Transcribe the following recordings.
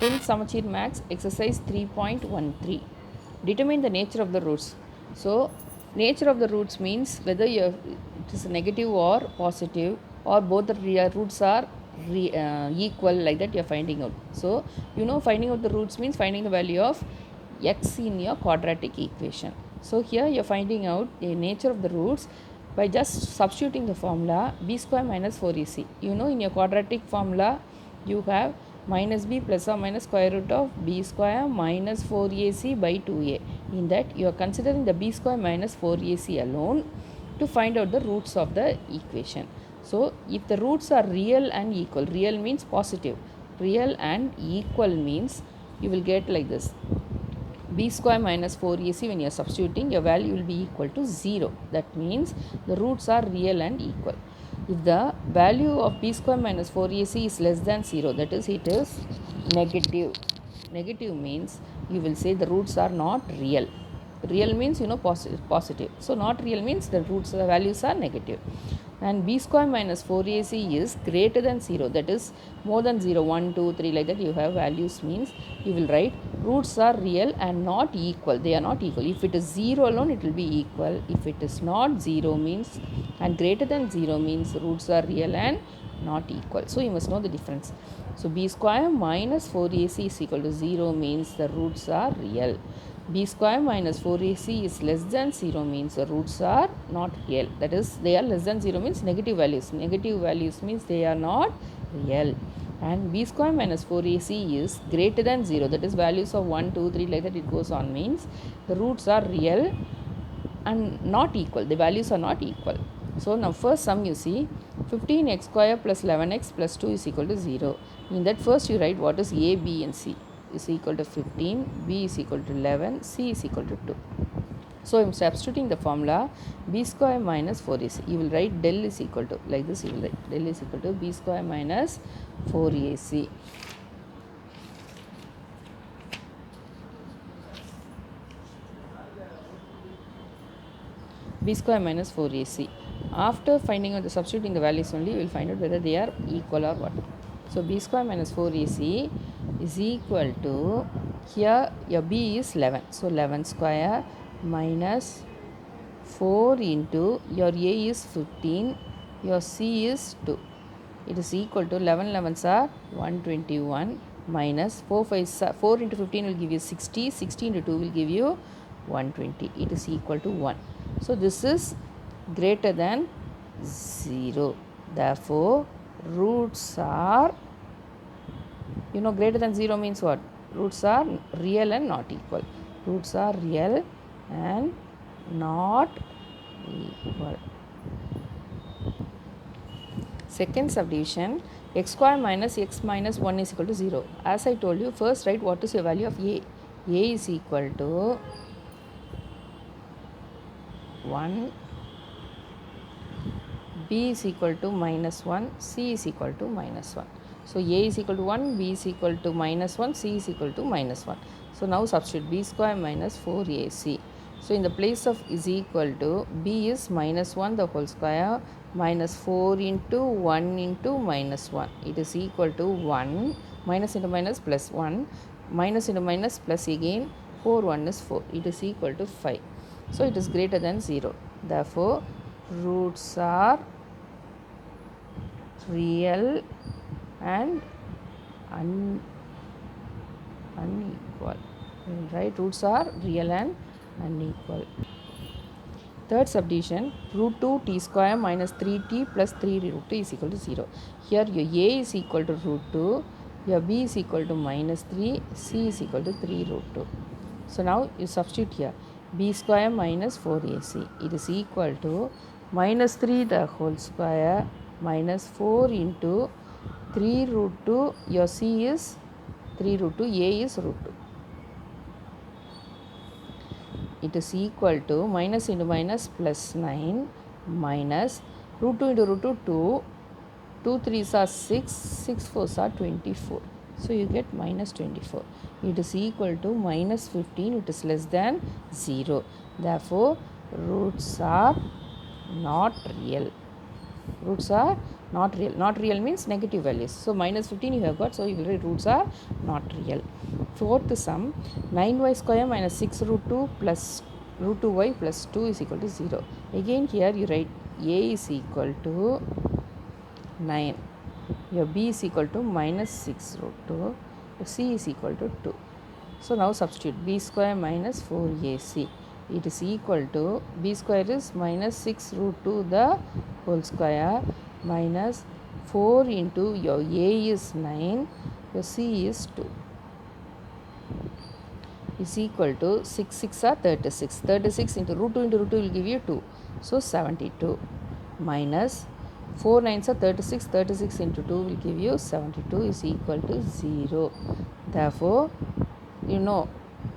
10th Samachir Max exercise 3.13. Determine the nature of the roots. So nature of the roots means whether it is negative or positive, or both the roots are equal, like that you are finding out. So finding out the roots means finding the value of x in your quadratic equation. So here you are finding out the nature of the roots by just substituting the formula b square minus 4ac. In your quadratic formula you have minus b plus or minus square root of b square minus 4ac by 2a. In that you are considering the b square minus 4ac alone to find out the roots of the equation. So if the roots are real and equal, real means positive, real and equal means you will get like this: b square minus 4ac, when you are substituting, your value will be equal to 0. That means the roots are real and equal. If the value of b square minus 4ac is less than 0, that is, it is negative. Negative means you will say the roots are not real. Real means positive. So not real means the roots, the values are negative. And b square minus 4ac is greater than 0, that is more than 0, 1 2 3, like that you have values, means you will write roots are real and not equal. They are not equal. If it is 0 alone, it will be equal. If it is not 0 means, and greater than 0 means, roots are real and not equal. So you must know the difference. So b square minus 4ac is equal to 0 means the roots are real. b square minus 4ac is less than 0 means the roots are not real. That is, they are less than 0 means negative values. Negative values means they are not real. And b square minus 4ac is greater than 0, that is values of 1 2 3, like that it goes on, means the roots are real and not equal. The values are not equal. So now first sum, you see 15x square plus 11x plus 2 is equal to 0. In that first you write what is a, b and c is equal to 15, b is equal to 11, c is equal to 2. So I am substituting the formula b square minus 4ac. You will write del is equal to, like this you will write del is equal to b square minus 4ac. b square minus 4ac. After finding out the substituting the values only, you will find out whether they are equal or what. So b square minus 4ac is equal to, here your b is 11, so 11 square minus 4 into your a is 15, your c is 2. It is equal to 11 11s are 121 minus 4 5 4 into 15 will give you 60, 60 into 2 will give you 120. It is equal to 1. So this is greater than 0. Therefore roots are, greater than 0 means what? Roots are real and not equal. Roots are real and not equal. Second subdivision, x square minus x minus 1 is equal to 0. As I told you, first write what is your value of a. A is equal to 1, b is equal to minus 1, c is equal to minus 1. So a is equal to 1, b is equal to minus 1, c is equal to minus 1. So now substitute b square minus 4ac. So in the place of is equal to, b is minus 1 the whole square minus 4 into 1 into minus 1. It is equal to 1, minus into minus plus 1, minus into minus plus again, 4 1 is 4. It is equal to 5. So it is greater than 0. Therefore roots are real and unequal. Right? Roots are real and unequal. Third subdivision, root 2 t square minus 3t plus 3 root 2 is equal to 0. Here your a is equal to root 2, your b is equal to minus 3, c is equal to 3 root 2. So now you substitute here b square minus 4ac. It is equal to minus 3 the whole square minus 4 into 3 root 2, your c is 3 root 2, a is root 2. It is equal to minus into minus plus 9 minus root 2 into root 2, 2, 2 3s are 6, 6 4s are 24. So you get minus 24. It is equal to minus 15, it is less than 0. Therefore roots are not real. Roots are not real. Not real means negative values. So minus 15 you have got, so you will write roots are not real. Fourth sum, 9y square minus 6 root 2 plus root 2y plus 2 is equal to 0. Again here you write a is equal to 9, your b is equal to minus 6 root 2, your c is equal to 2. So now substitute b square minus 4ac, it is equal to b square is minus 6 root 2 the whole square minus 4 into your a is 9, your c is 2 is equal to 6 6 are 36. 36 into root 2 will give you 2. So 72 minus 4 9s are 36. 36 into 2 will give you 72 is equal to 0. Therefore, you know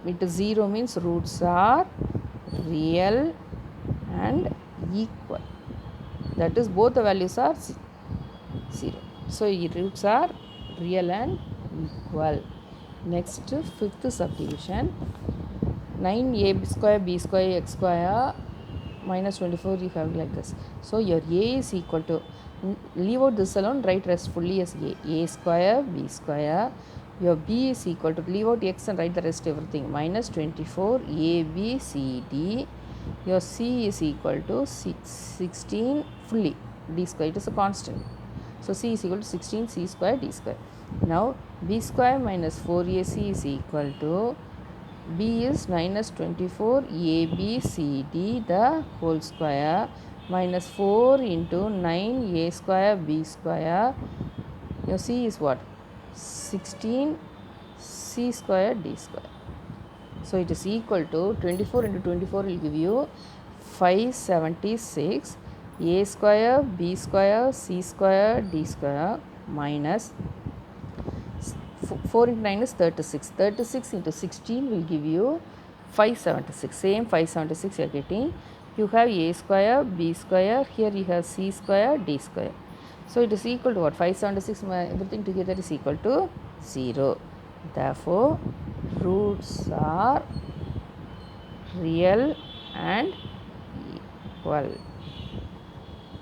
it is 0 means roots are real and equal. That is both the values are 0. So roots are real and equal. Next, fifth subdivision, 9a square b square x square minus 24 you have like this. So your a is equal to, leave out this alone, write rest fully as a square b square. Your b is equal to, leave out x and write the rest everything, minus 24 a b c d. Your c is equal to 16 fully d square, it is a constant. So c is equal to 16 c square d square. Now b square minus 4ac is equal to, b is minus 24 abcd the whole square minus 4 into 9 a square b square. Your c is what? 16 c square d square. So it is equal to 24 into 24 will give you 576 a square b square c square d square minus 4 into 9 is 36. 36 into 16 will give you 576. Same 576 you are getting. You have a square, b square, here you have c square, d square. So it is equal to what? 576, everything together is equal to 0. Therefore, roots are real and equal.